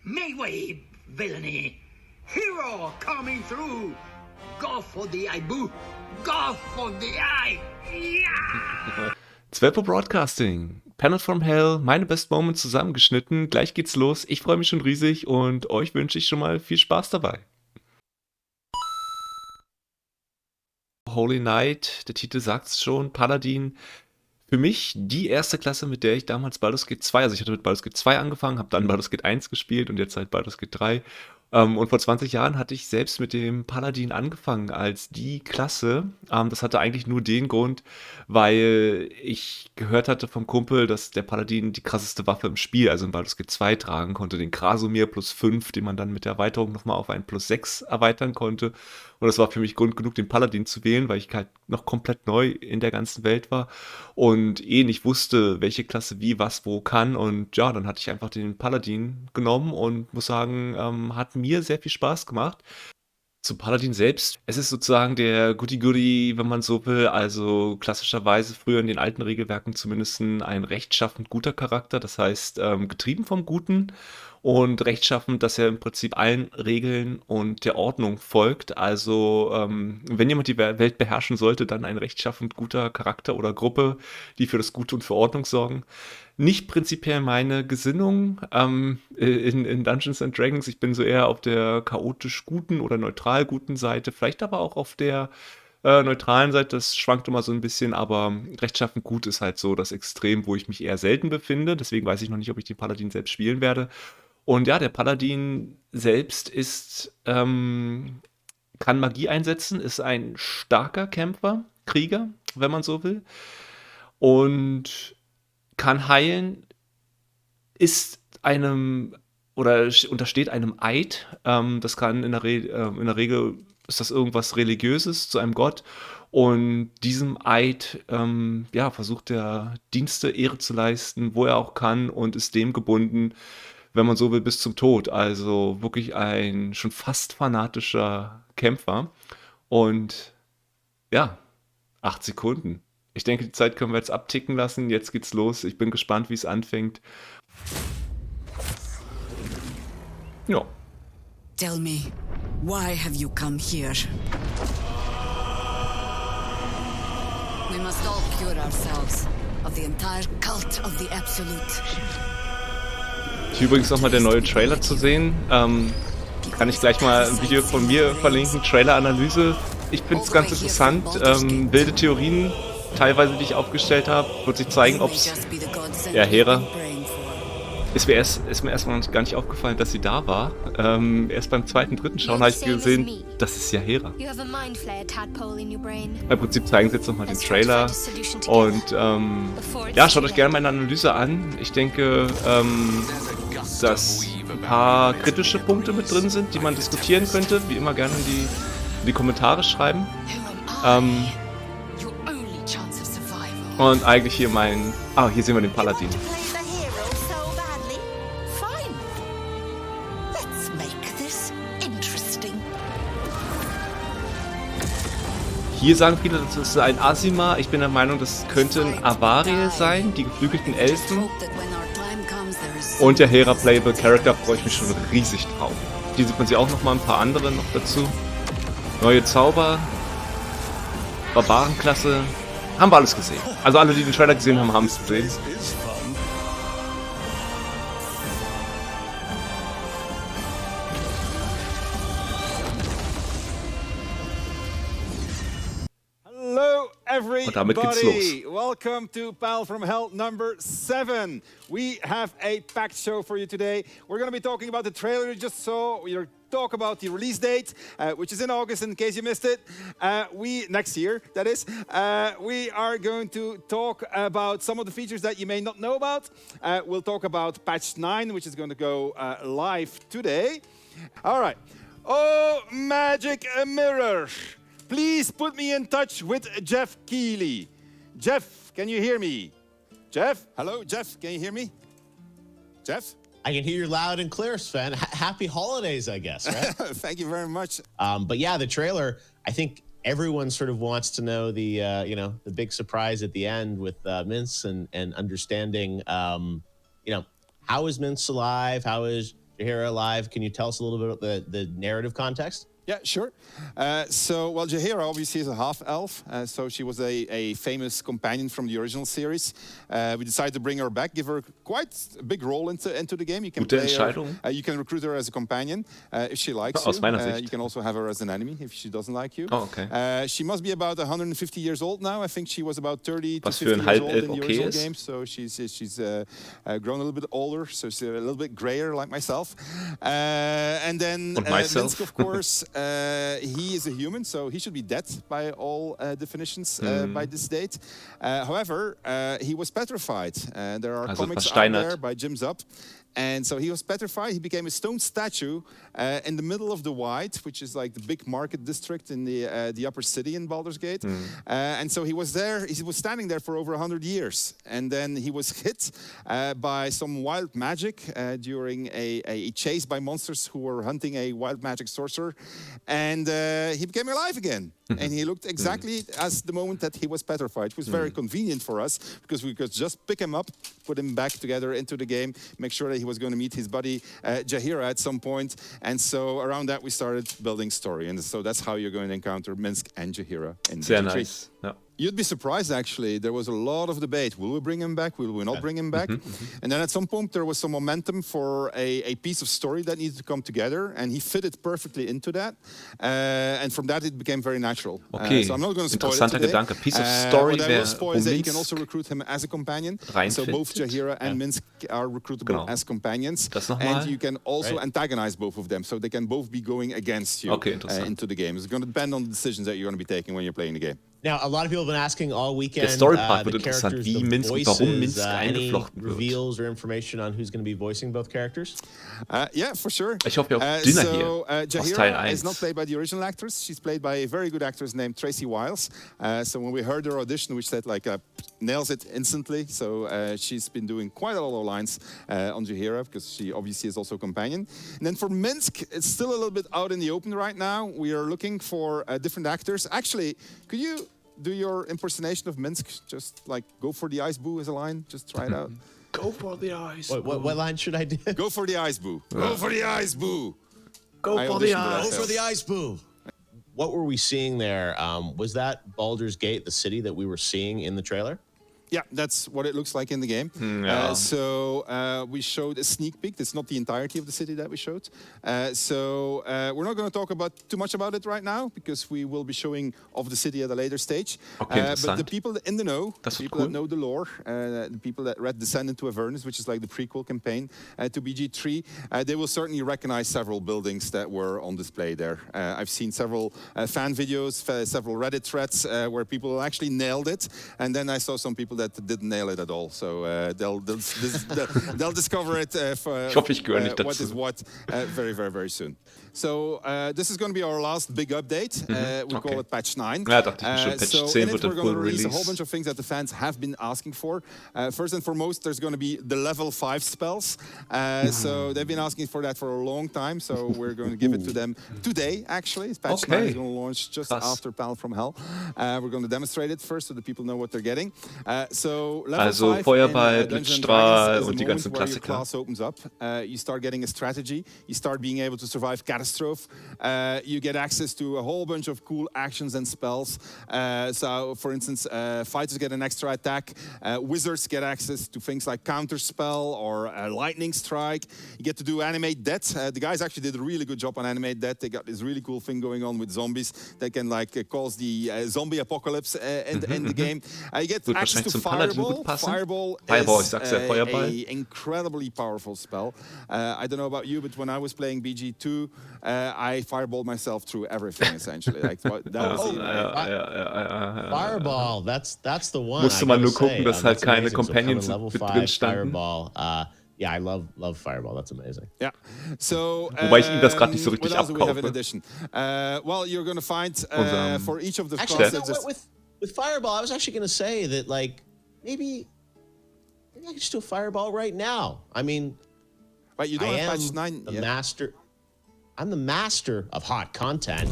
Midway, villainy. Hero coming through. Go for the eye, boo. Go for the eye. Yeah! 12 Uhr Broadcasting. Panel from Hell, meine Best Moments zusammengeschnitten. Gleich geht's los. Ich freue mich schon riesig und euch wünsche ich schon mal viel Spaß dabei. Holy Knight, der Titel sagt's schon, Paladin. Für mich die erste Klasse, mit der ich damals Baldur's Gate 2, also ich hatte mit Baldur's Gate 2 angefangen, habe dann Baldur's Gate 1 gespielt und jetzt halt Baldur's Gate 3. Und vor 20 Jahren hatte ich selbst mit dem Paladin angefangen als die Klasse. Das hatte eigentlich nur den Grund, weil ich gehört hatte vom Kumpel, dass der Paladin die krasseste Waffe im Spiel, also in Baldur's Gate 2 tragen konnte, den Krasomir +5, den man dann mit der Erweiterung nochmal auf einen +6 erweitern konnte. Und das war für mich Grund genug, den Paladin zu wählen, weil ich halt noch komplett neu in der ganzen Welt war und nicht wusste, welche Klasse wie, was, wo kann. Und ja, dann hatte ich einfach den Paladin genommen und muss sagen, hat mir sehr viel Spaß gemacht. Zum Paladin selbst, es ist sozusagen der Goody-Goody, wenn man so will, also klassischerweise früher in den alten Regelwerken zumindest ein rechtschaffend guter Charakter, das heißt getrieben vom Guten und rechtschaffend, dass er im Prinzip allen Regeln und der Ordnung folgt. Also wenn jemand die Welt beherrschen sollte, dann ein rechtschaffend guter Charakter oder Gruppe, die für das Gute und für Ordnung sorgen. Nicht prinzipiell meine Gesinnung in Dungeons and Dragons. Ich bin so eher auf der chaotisch guten oder neutral guten Seite, vielleicht aber auch auf der neutralen Seite. Das schwankt immer so ein bisschen, aber rechtschaffend gut ist halt so das Extrem, wo ich mich eher selten befinde. Deswegen weiß ich noch nicht, ob ich den Paladin selbst spielen werde. Und ja, der Paladin selbst kann Magie einsetzen, ist ein starker Kämpfer, Krieger, wenn man so will. Und kann heilen, ist einem oder untersteht einem Eid. Das kann in der Regel ist das irgendwas Religiöses zu einem Gott. Und diesem Eid versucht er Dienste, Ehre zu leisten, wo er auch kann und ist dem gebunden, wenn man so will, bis zum Tod. Also wirklich ein schon fast fanatischer Kämpfer. Und ja, 8 Sekunden. Ich denke, die Zeit können wir jetzt abticken lassen. Jetzt geht's los. Ich bin gespannt, wie es anfängt. Ja. Tell me, why have you come here? We must all cure ourselves of the entire cult of the Absolute. Hier übrigens nochmal der neue Trailer zu sehen. Kann ich gleich mal ein Video von mir verlinken. Trailer-Analyse. Ich finde es ganz interessant. Wilde Theorien, teilweise, die ich aufgestellt habe, wird sich zeigen, ob es... Ja, Hera. Ist mir erstmal gar nicht aufgefallen, dass sie da war. Erst beim zweiten, dritten Schauen habe ich gesehen, das ist ja Hera. Im Prinzip zeigen sie jetzt nochmal den Trailer. Und schaut euch gerne meine Analyse an. Ich denke, dass ein paar kritische Punkte mit drin sind, die man diskutieren könnte. Wie immer gerne in die Kommentare schreiben. Und eigentlich hier hier sehen wir den Paladin. Hier sagen viele, das ist ein Asima. Ich bin der Meinung, das könnte ein Avarie sein, die geflügelten Elfen. Und der Hera Playable Character freue ich mich schon riesig drauf. Hier sieht man sie auch noch mal ein paar andere noch dazu. Neue Zauber, Barbarenklasse, haben wir alles gesehen. Also alle, die den Trailer gesehen haben, haben es gesehen. Und damit geht's los. Welcome to Panel from Hell number 7. We have a packed show for you today. We're going to be talking about the trailer you just saw. We'll talk about the release date, which is in August in case you missed it. Next year, that is. We are going to talk about some of the features that you may not know about. We'll talk about patch 9, which is going to go live today. All right. Oh, magic mirror. Please put me in touch with Jeff Keeley. Jeff, can you hear me? Jeff? Hello, Jeff, can you hear me? Jeff? I can hear you loud and clear, Sven. Happy holidays, I guess, right? Thank you very much. But yeah, the trailer, I think everyone sort of wants to know the big surprise at the end with Minsk and understanding, how is Minsk alive? How is Jaheira alive. Can you tell us a little bit about the narrative context? Yeah, sure. Well, Jaheira obviously is a half-elf, so she was a famous companion from the original series. We decided to bring her back, give her quite a big role into the game. You can Gute play Entscheidung. her, you can recruit her as a companion if she likes Aus meiner you. Sicht. You can also have her as an enemy if she doesn't like you. Oh, okay. She must be about 150 years old now. I think she was about 30 to Was 50 für ein years old Halbelf in the okay original ist. game, so she's grown a little bit older, so she's a little bit grayer like myself. And then Und myself. Minsk, of course, he is a human, so he should be dead by all definitions by this date. However, he was petrified. There are Also comics out versteinert. there by Jim Zub. And so he was petrified. He became a stone statue in the middle of the White, which is like the big market district in the upper city in Baldur's Gate. And so he was there. He was standing there for over 100 years. And then he was hit by some wild magic during a chase by monsters who were hunting a wild magic sorcerer. And he became alive again. And he looked exactly as the moment that he was petrified. It was very convenient for us because we could just pick him up, put him back together into the game, make sure that he was going to meet his buddy Jaheira at some point. And so around that we started building story. And so that's how you're going to encounter Minsk and Jaheira in Sehr BG3. nice. Ja. You'd be surprised, actually. There was a lot of debate. Will we bring him back? Will we not bring him back? And then at some point, there was some momentum for a piece of story that needed to come together, and he fitted perfectly into that. And from that, it became very natural. Okay, So I'm not going to spoil it interessanter today. Gedanke. Piece of story, What I will spoil is that you can Minsk also recruit him as a companion. So both reinfindet. Jaheira and Minsk are recruitable Genau. as companions. Das noch mal. And you can also antagonize both of them, so they can both be going against you Okay, interessant. into the game. It's going to depend on the decisions that you're going to be taking when you're playing the game. Now, a lot of people have been asking all weekend. Der Story-Part the wird interessant, characters, wie the Minsk und voices, warum Minsk any eingeflochten wird. reveals or information on who's going to be voicing both characters? Yeah, for sure. Ich hoffe auf Dinner hier aus Teil Jaheira 1. is not played by the original actress. She's played by a very good actress named Tracy Wiles. So when we heard her audition, we said like nails it instantly. So she's been doing quite a lot of lines on Jaheira because she obviously is also a companion. And then for Minsk, it's still a little bit out in the open right now. We are looking for different actors. Actually, could you do your impersonation of Minsk? Just like go for the ice boo as a line. Just try it out. Go for the ice. What line should I do? Go for the ice boo. Go for the ice boo. Go for the Go ice. for the ice boo. What were we seeing there? Was that Baldur's Gate, the city that we were seeing in the trailer? Yeah, that's what it looks like in the game. Yeah. We showed a sneak peek. That's not the entirety of the city that we showed. We're not going to talk too much about it right now because we will be showing off the city at a later stage. Okay, but the interessant. people in the know, Das the wird people cool. that know the lore, the people that read Descent into Avernus, which is like the prequel campaign to BG3, they will certainly recognize several buildings that were on display there. I've seen several fan videos, several Reddit threads where people actually nailed it, and then I saw some people that didn't nail it at all. So they'll discover it Ich hoffe, ich gehöre nicht what dazu. is what very, very, very soon. So this is going to be our last big update. We call it Patch 9. Ja, dachte ich mir schon, Patch so 10 in it, wird we're ein going to Full release a whole Release. bunch of things that the fans have been asking for. First and foremost, there's going to be the level 5 spells. So they've been asking for that for a long time. So we're going to give it to them today, actually. Patch 9 is going to launch just Krass. after Battle from Hell. We're going to demonstrate it first so the people know what they're getting. So level Also 5 Feuerball, in, Dungeons and Blitzstrahl Dragons is und the die ganzen moment where your Klassiker. class opens up. You start getting a strategy. You start being able to survive catastrophe. You get access to a whole bunch of cool actions and spells. So, for instance, fighters get an extra attack. Wizards get access to things like counter spell or lightning strike. You get to do animate death. The guys actually did a really good job on animate death. They got this really cool thing going on with zombies that can like cause the zombie apocalypse in the game. You get Wird access wahrscheinlich to zum Paladin Fireball. gut passen. Fireball Fireball, ich is sag's ja, Feuerball. a incredibly powerful spell. I don't know about you, but when I was playing BG2, I fireballed myself through everything essentially. Like that was Fireball, that's the one. Musste I man gotta nur gucken, say. dass halt That's keine amazing. So Companions coming level mit 5 drin standen. Fireball. Yeah, I love Fireball. That's amazing. Yeah. So Wobei ich ihm das grad nicht so richtig what else do we have in abkaufe. addition? Well, you're going to find for each of the Actually, classes. you know what, with Fireball, I was actually going to say that like maybe I could just do a Fireball right now. I mean, Right, you don't I have am patch 9 the yet. master. I'm the master of hot content.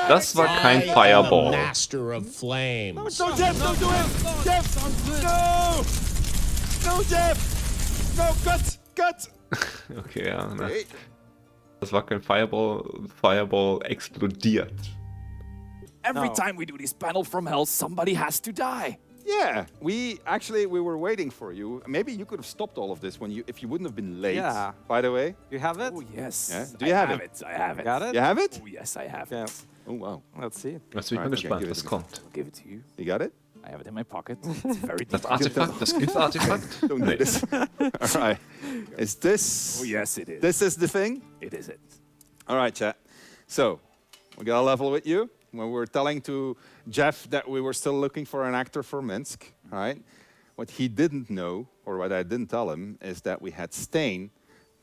Das war kein I am the Fireball. master of flames. No, Jeff, don't do it! Jeff, no! No, Jeff! No, cut! Okay, ja. Ne? Das war kein Fireball. Fireball explodiert. Every time we do this battle from hell, somebody has to die. Yeah, we were waiting for you. Maybe you could have stopped all of this if you wouldn't have been late. Yeah. By the way. You have it? Oh, yes. Yeah. Do you have it? I have it. Got it? You have it? Oh, yes, I have Yeah. it. Oh wow. Let's see. Jetzt bin ich mal Alright, gespannt, okay, was kommt. I'll give it to you. You got it? I have it in my pocket. It's very Das deep. Artefakt, das Gift-Artefakt? Don't do this. All right. Is this? Oh, yes, it is. This is the thing. It is it. All right, chat. So we got a level with you. When we were telling to Jeff that we were still looking for an actor for Minsk, all right? What he didn't know, or what I didn't tell him, is that we had Stain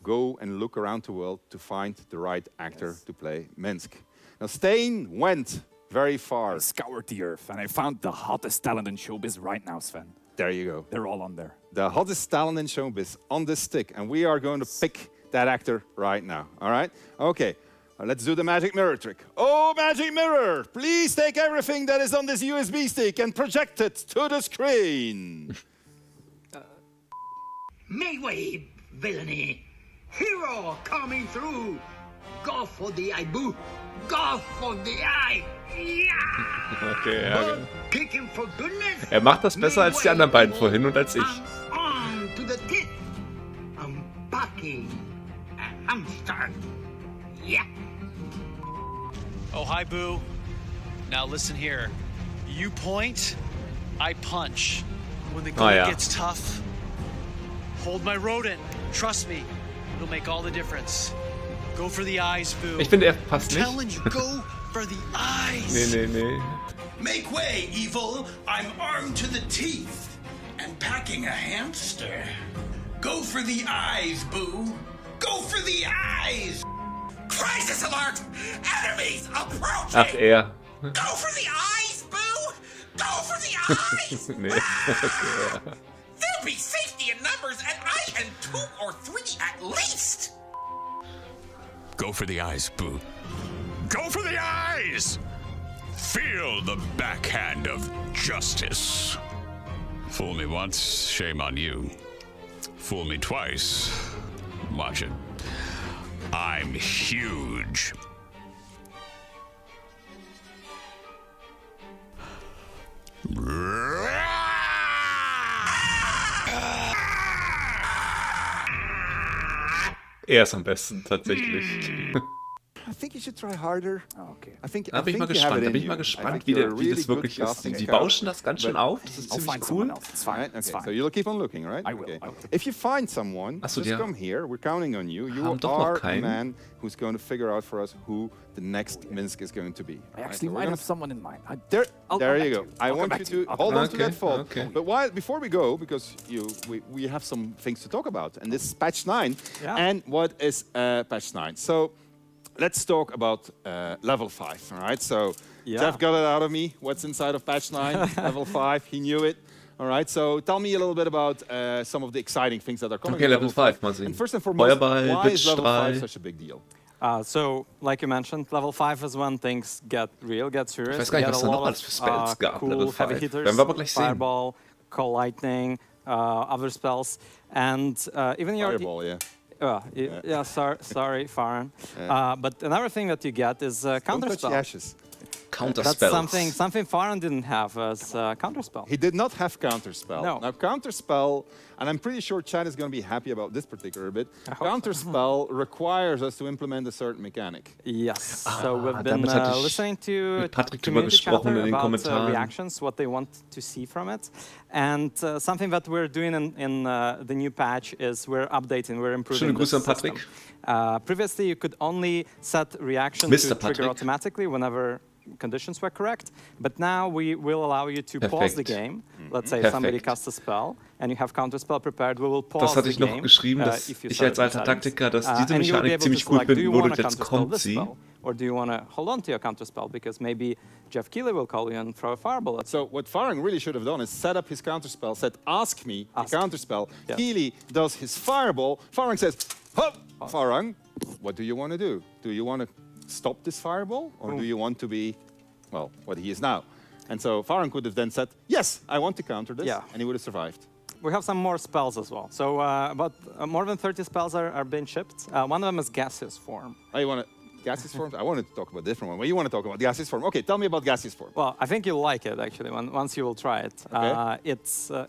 go and look around the world to find the right actor to play Minsk. Now, Stain went very far. I scoured the earth and I found the hottest talent in showbiz right now, Sven. There you go. They're all on there. The hottest talent in showbiz on this stick, and we are going to pick that actor right now, all right? Okay. Let's do the magic mirror trick. Oh, magic mirror, please take everything that is on this USB stick and project it to the screen. Make way, villainy. Hero coming through. Go for the Ibu. Go for the eye. Yeah! Okay, ja. Butt kicking for goodness. Macht das besser als die anderen beiden vorhin und als ich. I'm on to the tip. I'm bucking a hamster. Yeah. Oh, hi, Boo. Now listen here. You point, I punch. When the going ja. gets tough, hold my rodent. Trust me, it'll make all the difference. Go for the eyes, Boo. Ich finde, er passt nicht. Telling you, go for the eyes. Nee. Make way, evil! I'm armed to the teeth and packing a hamster. Go for the eyes, Boo! Go for the eyes! Crisis alert! Enemies approaching! Ach, er. Go for the eyes, Boo! Go for the eyes! Nee. Okay, ja. There'll be safety in numbers, and I can 2 or 3 at least! Go for the eyes, Boo. Go for the eyes! Feel the backhand of justice. Fool me once, shame on you. Fool me twice, watch it. I'm huge. Er ist am besten, tatsächlich. I think you should try harder. Oh, okay. Da bin ich mal gespannt. Da bin ich mal gespannt, wie das wirklich ist. Die bauschen das ganz schön auf. Das ist I'll ziemlich find cool. someone else. It's fine. Right? Okay, It's fine. so you'll keep on looking, right? I will, Okay. I will. If you find someone, Ach so, just ja. come here. We're counting on you. You Haben doch noch are a keinen. man who's going to figure out for us who the next Minsk is going to be. I Right? actually So we're might gonna have someone in mind. There, I'll there come you back go. to you. I I'll come want back you to you. to I'll hold come on back to to you. that thought. Okay. But before we go, because we have some things to talk about, and this is patch 9. Yeah. And what is patch 9? So let's talk about level 5. All right. So Yeah. Jeff got it out of me. What's inside of patch 9? Level 5. He knew it. All right. So tell me a little bit about some of the exciting things that are coming. Okay, in level 5, mal sehen. And first and foremost, Feuerball, why is level 5 Blitzstrahl. such a big deal? So, like you mentioned, level 5 is when things get real, get serious. Ich weiß gar nicht, You was get da a noch lot alles of, für Spells gab, cool Level heavy 5. hitters, Werden wir aber gleich sehen. Fireball, Call Lightning, other spells, and even your... Fireball, yeah. Yeah, sorry, Farron. Yeah. But another thing that you get is Don't touch the counterspell. ashes. Counter That's spells. something Farron didn't have as counterspell. He did not have counterspell. No. Now counterspell, and I'm pretty sure Chad is going to be happy about this particular bit. I hope so. Counterspell requires us to implement a certain mechanic. Yes. So we've been damit hatte ich listening to mit Patrick drüber community gesprochen chatter in den about Kommentaren. reactions, what they want to see from it, and something that we're doing in the new patch is we're updating, we're improving. Schöne Grüße this an Patrick. system. Previously, you could only set reaction Mr. to trigger Patrick. automatically whenever conditions were correct, but now we will allow you to pause the Perfekt. game. Let's say somebody Perfekt. casts a spell and you have counterspell prepared, we will pause Das hatte the ich noch game, geschrieben, dass if you ich set als it in alter settings. Taktiker, dass diese And you'll be Mechanik able to ziemlich gut select, do you finden würde wanna und jetzt counterspell kommt this sie. spell, or do you want to hold on to your counterspell because maybe Jeff Keighley will call you and throw a fireball at you. So what Farang really should have done is set up his counterspell, said, ask me Ask. the counterspell. Yes. Keely does his fireball. Farang says, hop! Farang, what do you want to do? Do you want to stop this fireball? Or do you want to be, well, what he is now? And so Farang could have then said, yes, I want to counter this. Yeah. And he would have survived. we have some more spells as well. So about more than 30 spells are being shipped. One of them is gaseous form. Oh, you want to gaseous forms? I wanted to talk about a different one. Well, you want to talk about gaseous form? Okay, tell me about gaseous form. Well, I think you'll like it actually. Once you will try it, Okay.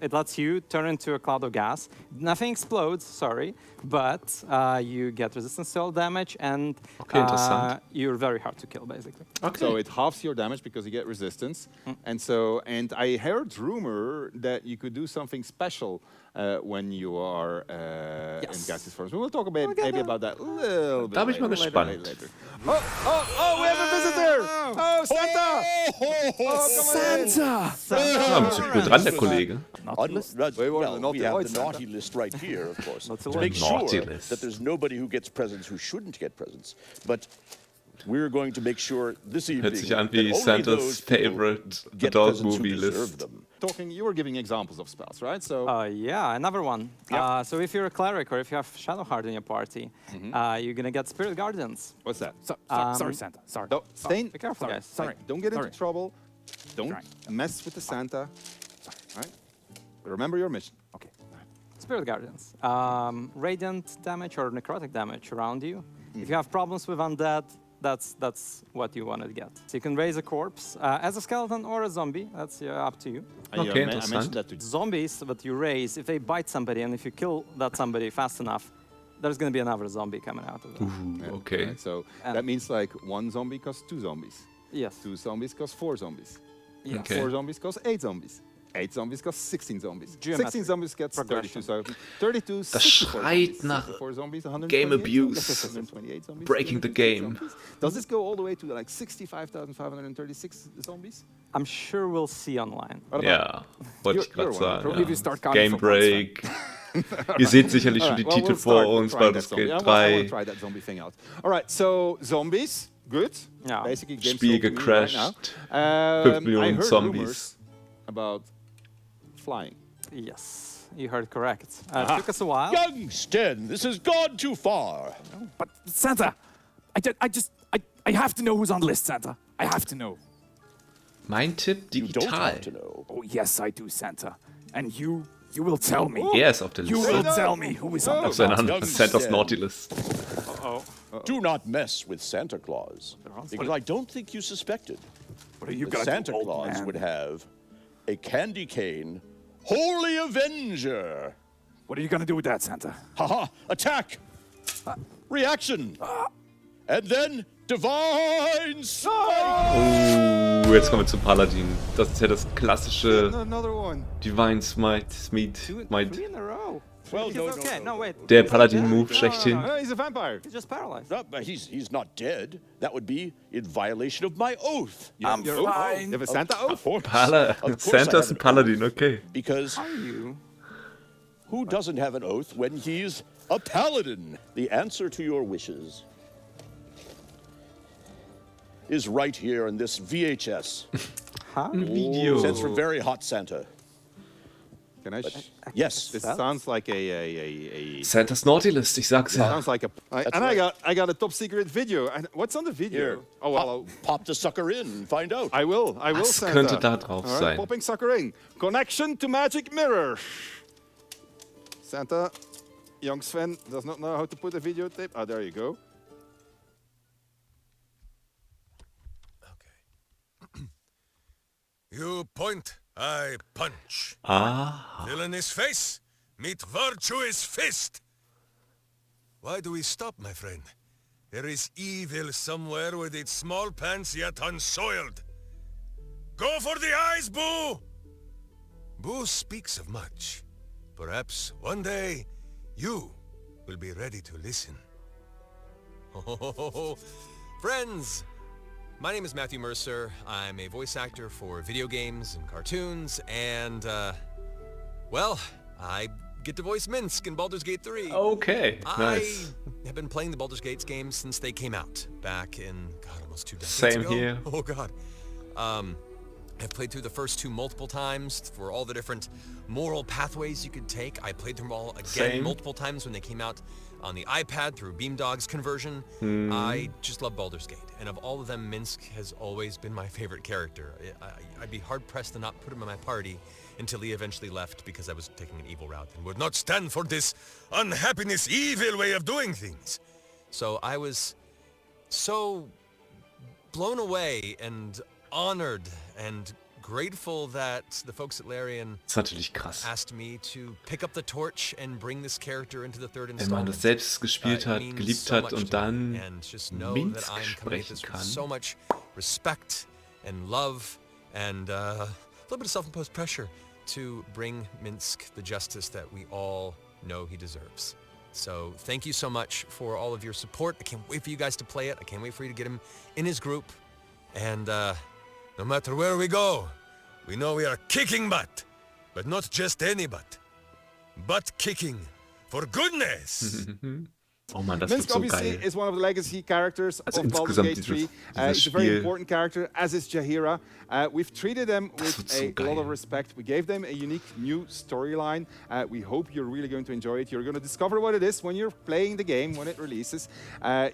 It lets you turn into a cloud of gas. Nothing explodes, sorry, but you get resistance to all damage, and Okay, interessant. you're very hard to kill, basically. Okay. So it halves your damage because you get resistance. And I heard rumor that you could do something special when you are in gaseous forms. We will talk about maybe about that a little bit Da bin ich mal later, gespannt. later. Oh, we have a visitor! Oh, Santa! Santa! Ja, ein bisschen cool dran, der Kollege. Well, we have the naughty list right here, of course, to make Naughty sure list. that there's nobody who gets presents who shouldn't get presents. But we're going to make sure this evening Hört sich an that wie only Santa's those people favorite get adult presents who movie deserve list. them. You were giving examples of spells, right? So Yeah, another one. Yeah. So if you're a cleric or if you have Shadowheart in your party, you're gonna get Spirit Guardians. what's that? Sorry, Santa. Sorry. No, stay. Be careful, guys. Sorry. Don't get into Sorry. trouble. Don't mess with the Santa. Right? Remember your mission. Okay. Spirit Guardians. Radiant damage or necrotic damage around you. If you have problems with undead, that's what you want to get. So you can raise a corpse as a skeleton or a zombie. That's up to you. Okay, I mentioned interessant. that to Zombies that you raise, if they bite somebody and if you kill that somebody fast enough, there's going to be another zombie coming out of them. Ooh, okay. Right? So that means like one zombie costs 2 zombies. Yes. 2 zombies cost 4 zombies. Yes. Okay. 4 zombies cost 8 zombies. 8 zombies cost 16 zombies. Geometric 16 zombies gets 32 progression. zombies. 32, Das 64 schreit zombies. nach 64 zombies, 128 Game zombies, abuse. 128 zombies, Breaking the 256 game. zombies. Does this go all the way to like 65,536 zombies? I'm sure we'll see online. Ja, wollte ich gerade You're one. sagen. Probably if you Ja. start counting Game from once, Break. Ihr seht sicherlich schon die Well, Titel we'll vor start uns, trying Baldur's that zombie. Gate I want 3. to try that zombie thing out. All right, so zombies, good. Yeah. Basically, game Spiel sold to me right gecrashed. now. 5 I Millionen heard Zombies. rumors about flying. Yes, you heard correct. It took us a while. Young Sten, this has gone too far. But Santa, I have to know who's on the list, Santa. I have to know. Mein Tipp, You don't digital. have to know. Oh yes, I do, Santa. And you will tell me. Er ist auf der You will Liste. tell me who is on the Auf seiner Young Santa's Stan. Naughty List. Do not mess with Santa Claus, because I don't think you suspected What are you that gonna Santa do, old Claus man? would have a candy cane Holy Avenger. What are you gonna do with that, Santa? Haha! Attack! Reaction! And then Divine Smite! Jetzt kommen wir zum Paladin. Das ist ja das klassische Another one. Divine Smite. Smite. 3 in a row. Well, He's no, okay. No, wait. Der Paladin-Move schlechthin. No, he's a vampire. He's just paralyzed. No, but he's not dead. That would be in violation of my oath. I'm Your oath? fine. You have a Santa oath? Of course. Pala Of course I Santa's have ein an Paladin, oath, okay. Because Are you? who doesn't have an oath when he's a paladin? The answer to your wishes is right here in this VHS. Video. Sent from very hot Santa. Can I? Yes. This sounds like a Santa's Naughty List, ich sag's ja. sounds like a. I got a top secret video. And what's on the video? Here. Oh well. Pop the sucker in and find out. I will. Was Santa. könnte da drauf All right, sein? popping sucker in. Connection to magic mirror. Santa, young Sven does not know how to put a videotape. Ah, there you go. You point, I punch. Ah. Villainous face, meet virtuous fist. Why do we stop, my friend? There is evil somewhere with its small pants yet unsoiled. Go for the eyes, Boo! Boo speaks of much. Perhaps one day, you will be ready to listen. Oh, friends! My name is Matthew Mercer. I'm a voice actor for video games and cartoons, and, well, I get to voice Minsk in Baldur's Gate 3. Okay, nice. I have been playing the Baldur's Gate games since they came out, back in, God, almost 2 decades Same ago. here. Oh, God. I've played through the first two multiple times for all the different moral pathways you could take. I played through them all again multiple times when they came out on the iPad through Beamdog's conversion. I just love Baldur's Gate. And of all of them, Minsk has always been my favorite character. I'd be hard-pressed to not put him in my party until he eventually left because I was taking an evil route and would not stand for this unhappiness, evil way of doing things. So I was so blown away and honored and grateful that the folks at Larian asked me to pick up the torch and bring this character into the third installment. Wenn man das selbst gespielt hat, geliebt hat und dann Minsk sprechen kann. So much respect and love and a little bit of self-imposed pressure to bring Minsk the justice that we all know he deserves. So thank you so much for all of your support. I can't wait for you guys to play it. I can't wait for you to get him in his group. And no matter where we go, we know we are kicking butt. But not just any butt. Butt kicking for goodness. Oh man, das Minsk wird so obviously geil. is one of the legacy characters Also of Baldur's insgesamt Gate 3. dieses He's a very Spiel. important character, as is Jaheira. We've treated them with so a lot geil. of respect. We gave them a unique new storyline. We hope you're really going to enjoy it. You're going to discover what it is when you're playing the game, when it releases.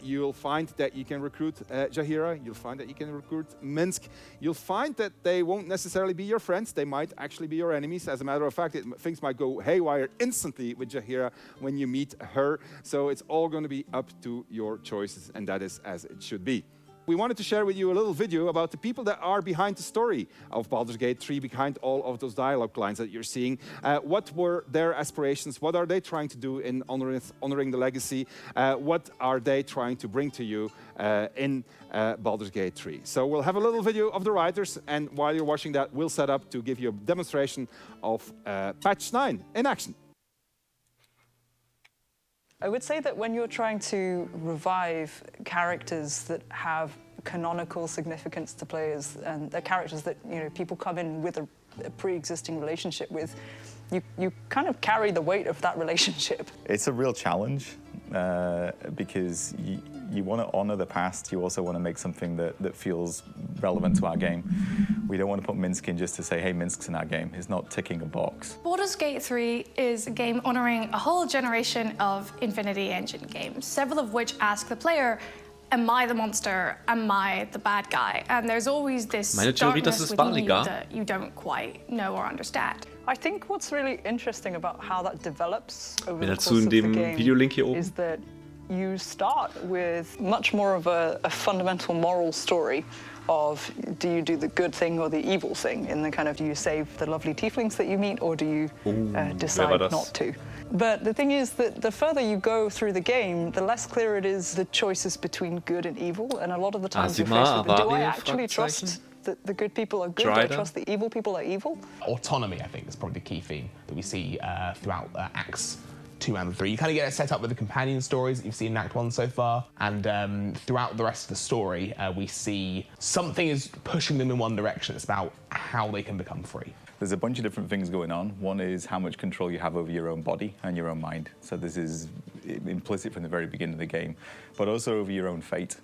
You'll find that you can recruit Jaheira. You'll find that you can recruit Minsk. You'll find that they won't necessarily be your friends. They might actually be your enemies. As a matter of fact, things might go haywire instantly with Jaheira when you meet her. So it's all going to be up to your choices, and that is as it should be. We wanted to share with you a little video about the people that are behind the story of Baldur's Gate 3, behind all of those dialogue lines that you're seeing. What were their aspirations? What are they trying to do in honoring the legacy? What are they trying to bring to you in Baldur's Gate 3? So we'll have a little video of the writers, and while you're watching that, we'll set up to give you a demonstration of Patch 9 in action. I would say that when you're trying to revive characters that have canonical significance to players, and they're characters that people come in with a pre-existing relationship with, you kind of carry the weight of that relationship. It's a real challenge because you want to honor the past. You also want to make something that feels relevant to our game. We don't want to put Minsk in just to say, hey, Minsk's in our game. It's not ticking a box. Baldur's Gate 3 is a game honoring a whole generation of Infinity Engine games, several of which ask the player, am I the monster? Am I the bad guy? And there's always this darkness within you that you don't quite know or understand. I think what's really interesting about how that develops over the course dazu in of the dem game Videolink hier oben. is that you start with much more of a fundamental moral story of do you do the good thing or the evil thing, in the kind of do you save the lovely tieflings that you meet or do you decide not to. But the thing is that the further you go through the game, the less clear it is the choices between good and evil, and a lot of the times you're faced with, do I actually trust that the good people are good? Do I trust the evil people are evil? Autonomy, I think, is probably the key theme that we see throughout Acts 2 and 3. You kind of get it set up with the companion stories that you've seen in Act 1 so far, and throughout the rest of the story, we see something is pushing them in one direction. It's about how they can become free. There's a bunch of different things going on. One is how much control you have over your own body and your own mind. So this is implicit from the very beginning of the game, but also over your own fate.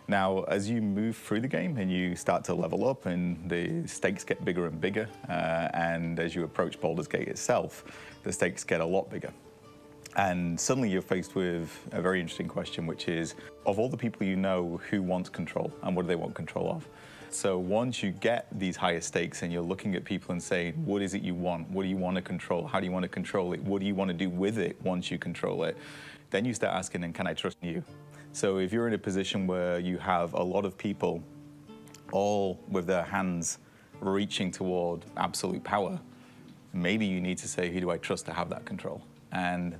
Now, as you move through the game and you start to level up and the stakes get bigger and bigger, and as you approach Baldur's Gate itself, the stakes get a lot bigger. And suddenly you're faced with a very interesting question, which is, of all the people you know, who wants control and what do they want control of? So once you get these higher stakes and you're looking at people and saying, what is it you want? What do you want to control? How do you want to control it? What do you want to do with it once you control it? Then you start asking, and can I trust you? So if you're in a position where you have a lot of people all with their hands reaching toward absolute power, maybe you need to say, who do I trust to have that control? And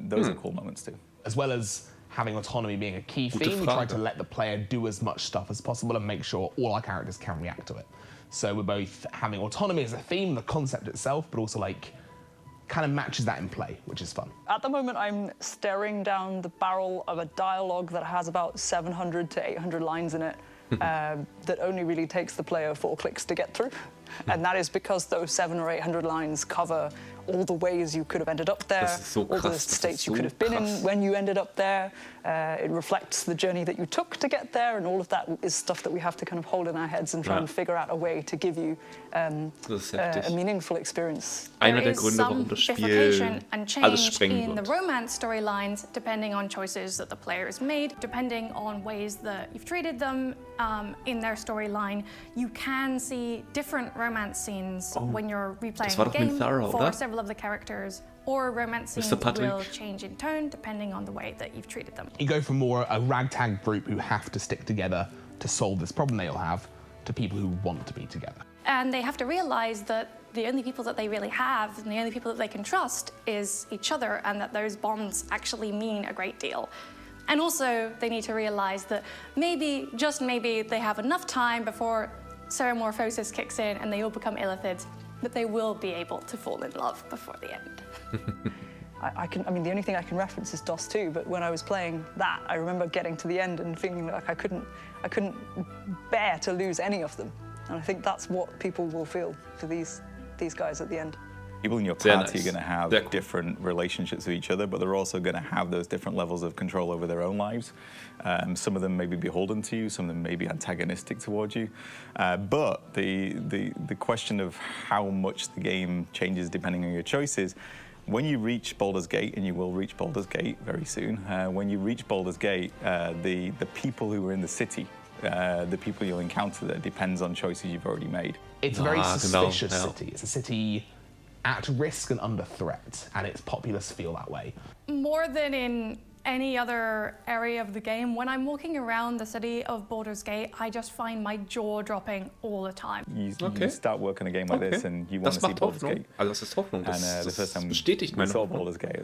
those are cool moments too. As well as having autonomy being a key theme, we try to let the player do as much stuff as possible and make sure all our characters can react to it. So we're both having autonomy as a theme, the concept itself, but also like kind of matches that in play, which is fun. At the moment, I'm staring down the barrel of a dialogue that has about 700 to 800 lines in it that only really takes the player 4 clicks to get through. And that is because those 700 or 800 lines cover all the ways you could have ended up there, Das ist so all the krass, das ist states you so could have been in krass. when you ended up there. It reflects the journey that you took to get there, and all of that is stuff that we have to kind of hold in our heads and try Ja. and figure out a way to give you Das ist heftig. a meaningful experience. Einer der There is Gründe, some warum das Spiel bifurcation and alles change sprengen in the wird. romance storylines depending on choices that the player has made, depending on ways that you've treated them in their storyline. You can see different romance scenes when you're replaying war the doch mit game Thara, for oder? several of the characters, or romance scenes Mr. Patrick. will change in tone depending on the way that you've treated them. You go from more a ragtag group who have to stick together to solve this problem they all have, to people who want to be together. And they have to realize that the only people that they really have and the only people that they can trust is each other, and that those bonds actually mean a great deal. And also, they need to realize that maybe, just maybe, they have enough time before seromorphosis kicks in and they all become illithids, that they will be able to fall in love before the end. I mean, the only thing I can reference is DOS 2, but when I was playing that, I remember getting to the end and feeling like I couldn't bear to lose any of them. And I think that's what people will feel for these guys at the end. People in your Sehr party nice. are going to have Sehr cool. different relationships with each other, but they're also going to have those different levels of control over their own lives. Some of them may be beholden to you, some of them may be antagonistic towards you. But the question of how much the game changes depending on your choices, when you reach Baldur's Gate, and you will reach Baldur's Gate very soon, when you reach Baldur's Gate, the people who are in the city, the people you'll encounter there, depends on choices you've already made. It's a very genau, suspicious ja. city. It's a city at risk and under threat, and its populace feel that way. More than in any other area of the game, when I'm walking around the city of Baldur's Gate, I just find my jaw dropping all the time. You Okay. start working a game like this, and you want Das to see macht Baldur's Hoffnung. Gate. Also das ist Hoffnung. Das, And the das first time bestätigt we meine saw Hoffnung. Baldur's Gate,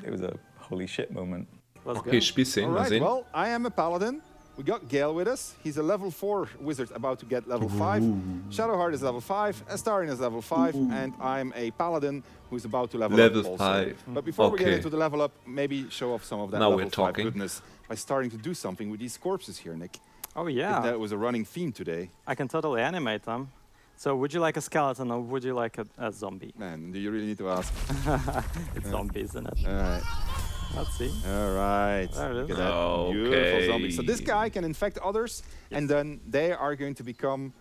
it was a holy shit moment. Okay, Spielszenen, All mal right, sehen. well, I am a paladin. We got Gale with us. He's a level 4 wizard about to get level 5. Shadowheart is level 5. Astarion is level 5. And I'm a paladin who's about to level Level up also. 5. But before we get Okay. into the level up, maybe show off some of that Now level we're 5 talking. goodness by starting to do something with these corpses here, Nick. Oh yeah, That was a running theme today. I can totally animate them. So would you like a skeleton or would you like a zombie? Man, do you really need to ask? It's zombies, isn't it? All right. Let's see. All right. There it is. Look at that beautiful zombie. So this guy can infect others, and then they are going to become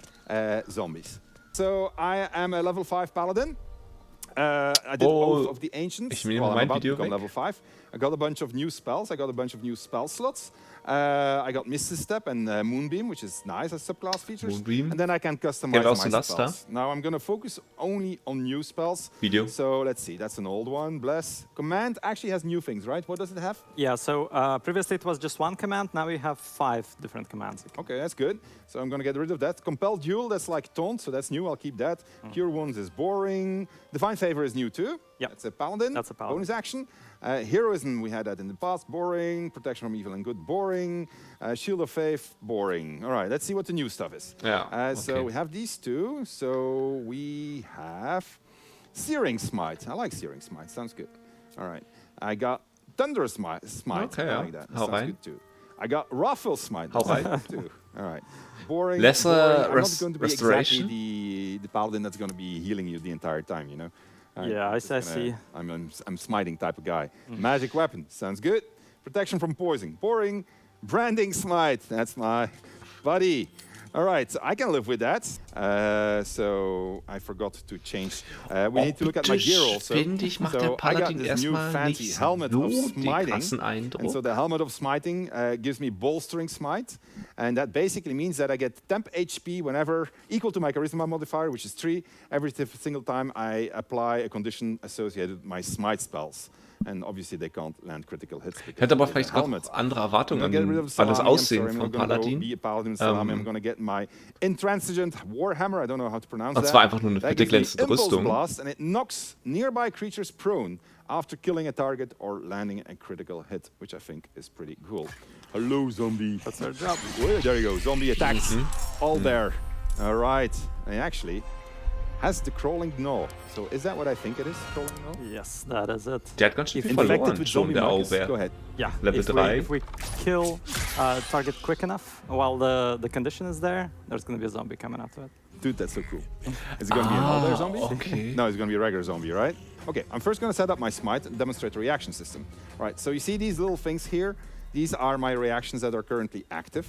zombies. So I am a level 5 paladin. I did Oath of the Ancients. Ich nehme Well, I'm mein about to Video become weg. level 5. I got a bunch of new spells. I got a bunch of new spell slots. I got Misty Step and Moonbeam, which is nice as subclass features. Moonbeam. And then I can customize draußen, my lässt, spells. Now I'm going to focus only on new spells. Video. So let's see. That's an old one. Bless. Command actually has new things, right? What does it have? Yeah, so previously it was just one command, now we have 5 different commands. Okay, that's good. So I'm going to get rid of that. Compel Duel, that's like Taunt, so that's new. I'll keep that. Cure Wounds is boring. Divine Favor is new too. Yep. That's a Paladin. That's a Paladin. Bonus action. Heroism, we had that in the past. Boring. Protection from Evil and Good, boring. Shield of Faith, boring. All right, let's see what the new stuff is. Yeah, So okay. we have these two. So we have Searing Smite. I like Searing Smite. Sounds good. All right. I got Thunderous Smite. Okay, I ja. like that. That Hau sounds rein. good too. I got Wrathful Smite. Hau That's rein. good too. All right. Boring. Lesser boring. I'm not going to be restoration? exactly the paladin that's going to be healing you the entire time, you know? Yeah, I just see. I'm smiting type of guy. Magic weapon. Sounds good. Protection from poison. Boring. Branding Smite. That's my buddy. All right, so I can live with that. So I forgot to change. We need to look at my gear also. Optisch macht der So I got Paladin this new erstmal fancy nicht helmet so of den smiting. krassen Eindruck. And so the helmet of smiting gives me bolstering smite. And that basically means that I get temp HP whenever equal to my charisma modifier, which is 3, every single time I apply a condition associated with my smite spells. And obviously they can't land critical hits. Ich hätte aber vielleicht gerade andere Erwartungen an das Aussehen von Paladin. I'm going to get my intransigent Warhammer. I don't know how to pronounce Das that. war einfach nur eine That gives me geglänzte Impulse Rüstung. Blast, and it knocks nearby creatures prone after killing a target or landing a critical hit, which I think is pretty cool. Hello, zombie. That's our job. Well, there you go. Zombie attacks. All there. All right. And actually has the crawling gnaw. So is that what I think it is? Crawling gnaw? Yes, that is it. Der hat ganz schön viel Infected verloren with schon, zombie der Marcus. Owlbear. Go ahead. Yeah, Level if 3. if we kill target quick enough while the condition is there, there's going to be a zombie coming after it. Dude, that's so cool. Is it going to be an all-bear zombie? Okay. No, it's going to be a regular zombie, right? Okay, I'm first going to set up my Smite and demonstrate the reaction system. Right, so you see these little things here? These are my reactions that are currently active.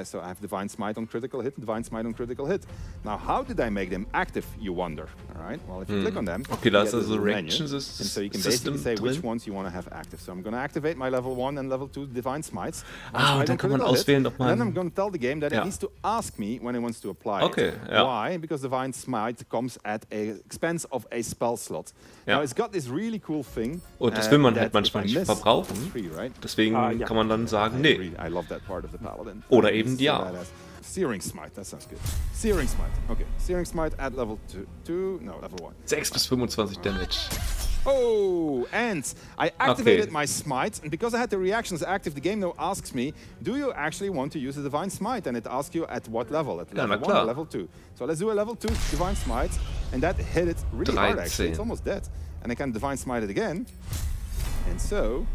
So I have Divine Smite on critical hit, Divine Smite on critical hit. Now, how did I make them active, you wonder? All right, well, if you click on them, Okay, you that's get also this menu, reaction and so you can basically say which ones you want to have active. So I'm going to activate my level 1 and level 2 Divine Smites. Und dann kann man auswählen, ob man... And then I'm going to tell the game that it needs to ask me when it wants to apply it. Why? Because Divine Smite comes at the expense of a spell slot. Now, it's got this really cool thing. Und das will man halt manchmal nicht verbrauchen. Deswegen kann man dann sagen, nee. I love that part of the Paladin. Oder eben ja. Searing Smite, that sounds good. Searing Smite, okay. Searing Smite at level 2, no, level 1. 6 bis 25 Damage. Oh, and I activated my Smite, and because I had the reactions active, the game now asks me, do you actually want to use a Divine Smite? And it asks you at what level? At level 1 or level 2? So let's do a level 2 Divine Smite, and that hit it really hard actually, it's almost dead. And I can Divine Smite it again, and so...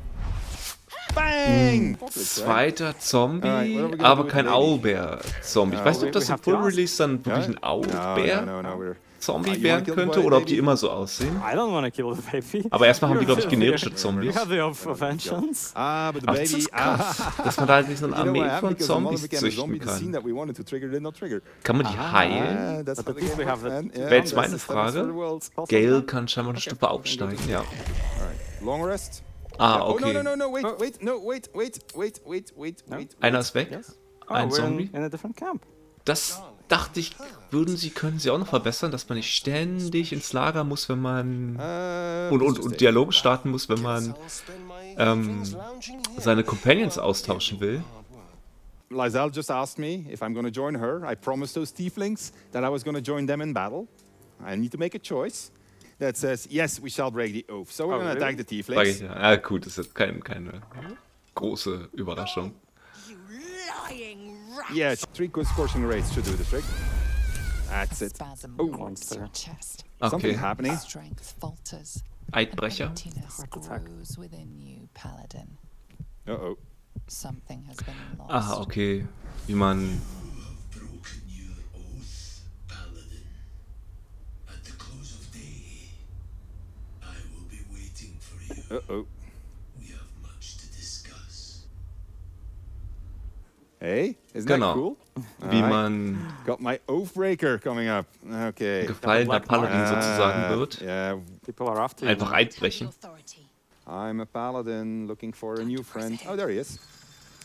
Bang! Zweiter Zombie, aber kein Owlbear-Zombie. Ich weiß nicht, ob das im Full Release dann wirklich ein Owlbear-Zombie werden könnte oder ob die immer so aussehen. Aber erstmal haben die, glaube ich, generische Zombies. Aber das ist krass, dass man da halt nicht so eine Armee von Zombies züchten kann. Kann man die heilen? Wäre jetzt meine Frage. Gale kann scheinbar eine Stufe aufsteigen, ja. Long rest. Okay. Oh, no, wait. Einer ist weg. Ein Zombie. Das dachte ich, können sie auch noch verbessern, dass man nicht ständig ins Lager muss, wenn man und Dialoge starten muss, wenn man seine Companions austauschen will. Lizelle just asked me if I'm going to join her. I promised those tieflings that I was going to join them in battle. I need to make a choice. That says, yes, we shall break the oath. So we're going to attack the tieflings. Gut, das ist jetzt keine große Überraschung. Yeah, 3 good scorching rays should do the trick. That's it. Oh, something happening. Eidbrecher. Uh-oh. Okay. Wie man... Uh-oh. Hey, isn't that cool? Wie man got my Oathbreaker coming up. Okay. Gefallener Paladin sozusagen wird. Yeah. Einfach einbrechen. I'm a Paladin looking for a new friend. Oh, there he is.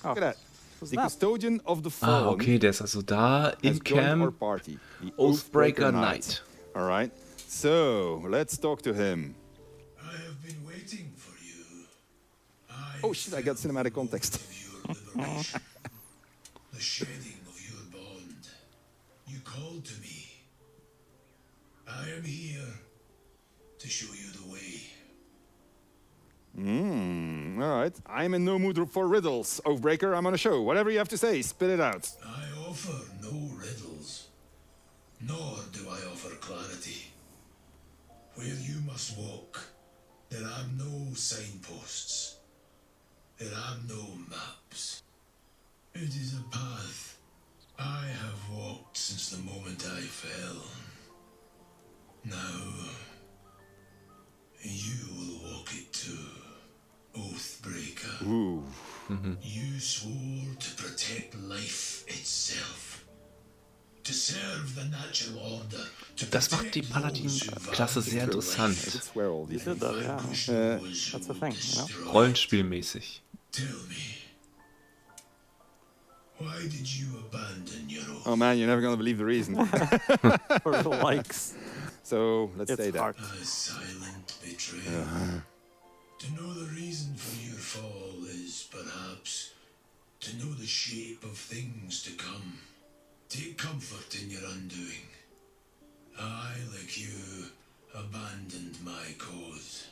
Look at that. The Custodian of the Fallen. Okay, der ist also da im Camp. Oathbreaker Knight. All right. So, let's talk to him. Oh shit, I got cinematic context. The shedding of your bond. You called to me. I am here to show you the way. Alright. I'm in no mood for riddles. Oathbreaker, I'm on a show. Whatever you have to say, spit it out. I offer no riddles, nor do I offer clarity. Where you must walk, there are no signposts. There are no maps. It is a path I have walked since the moment I fell. Now, you will walk it too, Oathbreaker. Ooh. You swore to protect life itself. To serve the natural order. Das macht die Paladin Klasse sehr interessant. Rollenspielmäßig. Tell me, why did you abandon your oath? Oh man, you're never gonna believe the reason. For the likes. So let's say that. A silent betrayal. To know the reason for your fall is perhaps to know the shape of things to come. Take comfort in your undoing. I, like you, abandoned my cause.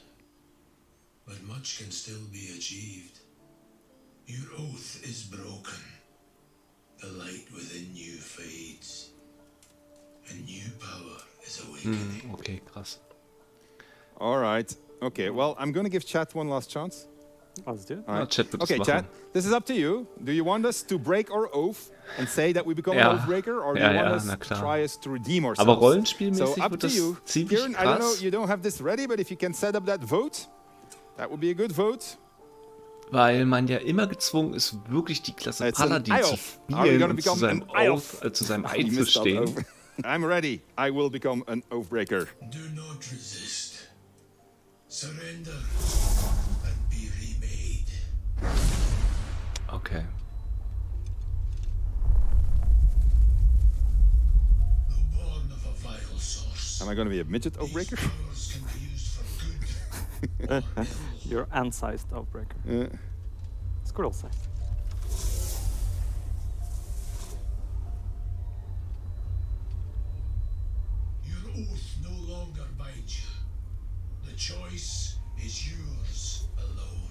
But much can still be achieved. Your oath is broken. The light within you fades. A new power is awakening. Okay, krass. All right. Okay, well, I'm going to give chat one last chance. Let's do it. All right. Chat wird das Okay, machen. chat. This is up to you. Do you want us to break our oath and say that we become an oathbreaker, or do you want us to try us to redeem ourselves? Aber rollenspielmäßig so up wird to das you. ziemlich Kieran, I don't know, krass. you don't have this ready, but if you can set up that vote, that would be a good vote. Weil man ja immer gezwungen ist, wirklich die Klasse It's an Paladin zu Iof. Are you spielen gonna und zu become seinem, an Iof? zu seinem You Eid zu missed that stehen. oath. I'm ready. I will become an oathbreaker. Do not resist. Surrender and be remade. Okay. Born of a vital source. Am I going to be a midget oathbreaker? Powers can be used for good. You're ant-sized Eidbrecher. Yeah. Squirrel-sized. Your oath no longer binds you. The choice is yours alone.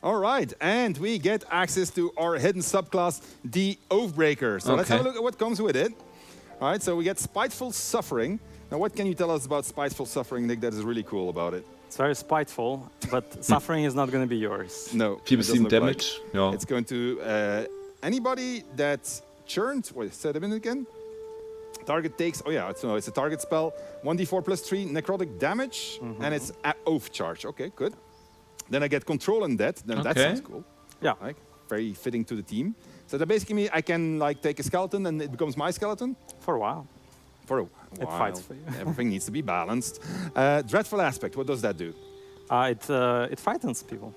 All right, and we get access to our hidden subclass, the Oathbreaker. So let's have a look at what comes with it. All right, so we get Spiteful Suffering. Now, what can you tell us about Spiteful Suffering, Nick, that is really cool about it? It's very spiteful, but suffering is not going to be yours. No. 4/7 damage. Ja. It's going to anybody that churned. Wait, say that again. Target takes. Oh yeah, it's a target spell. 1d4 plus 3 necrotic damage, and it's oath charge. Okay, good. Then I get control and death. Then that sounds cool. Yeah. Like, very fitting to the team. So that basically means I can like take a skeleton and it becomes my skeleton. For a while. For a while. It fights for you. Everything needs to be balanced. Dreadful Aspect. What does that do? It frightens people.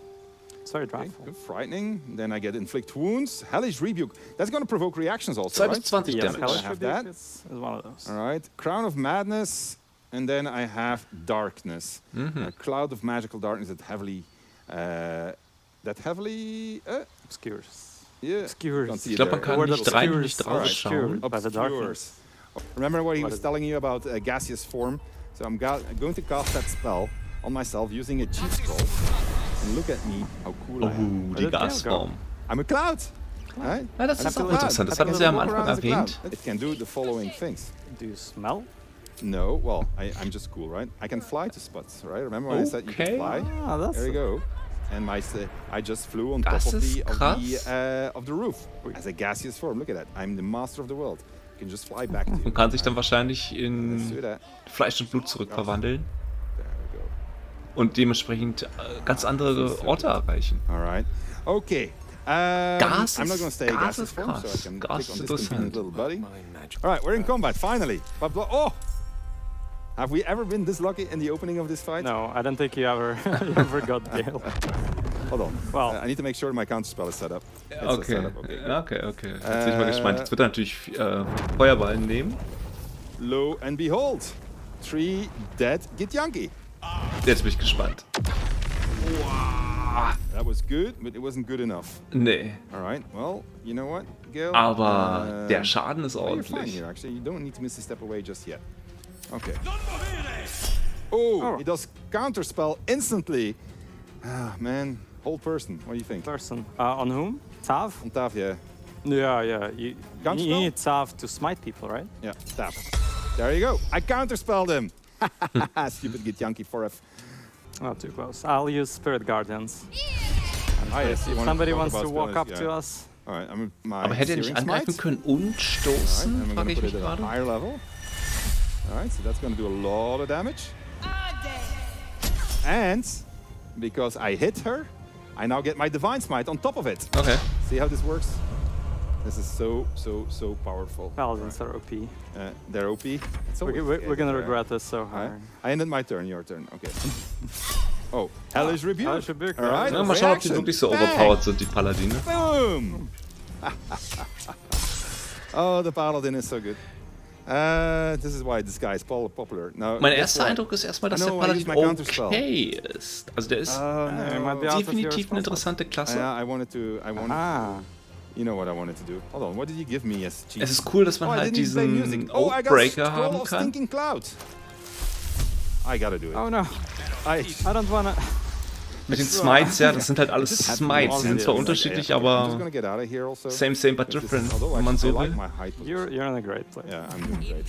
It's very dreadful. Good, frightening. Then I get Inflict Wounds. Hellish Rebuke. That's going to provoke reactions also, right? 20 damage. Hellish I have Rebuke that. is one of those. All right. Crown of Madness. And then I have Darkness. A cloud of magical darkness that heavily obscures. Yeah. Obscures. Can't see Ich it glaube, man there. kann nicht rein, nicht rausschauen. By the darkness. Remember what he was telling you about gaseous form? So I'm going to cast that spell on myself using a cheat scroll. And look at me, how cool I am. Die Gasform. I'm a cloud. Right? Ja, das I'm ist a auch cloud. interessant. Das I hatten can Sie ja am walk Anfang around as a cloud. erwähnt. It can do the following things. Do you smell? No, well, I'm just cool, right? I can fly to spots, right? Remember when I said you can fly? Ah, that's There you go. And I just flew on top Das of ist of the roof as a gaseous form. Look at that. I'm the master of the world. You can just fly back to you. Man kann sich dann wahrscheinlich Let's in do that. Fleisch und Blut zurückverwandeln There we go. und dementsprechend ganz andere Orte erreichen. All right. Okay. Gas I'm not ist- going to stay Gas gaseous ist form, so I krass. can Gas click on ist this convenient interessant. little buddy. All right, we're in combat, finally. Oh! Have we ever been this lucky in the opening of this fight? No, I don't think you ever got Gale. Hold on. Well, I need to make sure my counterspell is set up. It's Okay. set up, okay. Okay. Jetzt bin ich mal gespannt. Jetzt wird er natürlich Feuerballen nehmen. Lo and behold, 3 dead Githyanki. Jetzt bin ich gespannt. That was good, but it wasn't good enough. Nee. All right, well, you know what, Gale? Aber der Schaden ist You're fine ordentlich. here, actually. You don't need to miss a step away just yet. Okay. Oh, he does counterspell instantly. Ah, man. Hold person. What do you think? Person. On whom? Tav? On Tav, yeah. Yeah. You Counterspell? need Tav to smite people, right? Yeah, Tav. There you go. I counterspelled him. Stupid Githyanki 4F. Not too close. I'll use Spirit Guardians. Ah, yes, you If wanna somebody talk wants about to walk spells, up to yeah. us. All right, I'm my Aber hätte er nicht Searing angreifen Smite. können und All stoßen, right, and we're frage going ich to put mich it at a gerade. higher level. All right, so that's going to do a lot of damage. And because I hit her, I now get my Divine Smite on top of it. Okay. See how this works? This is so powerful. Paladins are OP. They're OP. It's always We're okay, gonna they're- regret this so All right. hard. I ended my turn, your turn. Okay. Oh, Hellish Rebuke. Hellish Rebuke, All right. Ja, mal schauen, ob die reaction. wirklich so Bang. overpowered sind, die Paladine. Boom! Oh, the Paladin is so good. This is why this guy is popular. Now, Mein guess erster what? Eindruck ist erstmal, dass I der know, I used Paladin my counterspell. okay ist. Also der ist might be out of your definitiv eine spell slot. interessante Klasse. I wanted. You know what I wanted to do. Hold on, what did you give me as cheat? Es ist cool, dass man Oh, I halt didn't play music. diesen Oh, I got Oathbreaker Scroll haben of kann. Stinking Cloud. I gotta do it. Oh no. I I don't wanna. Mit den Smites, ja, das sind halt alles Smites. Die sind zwar unterschiedlich, aber same but different, wenn man so will. You're in a great place. Yeah, I'm doing great.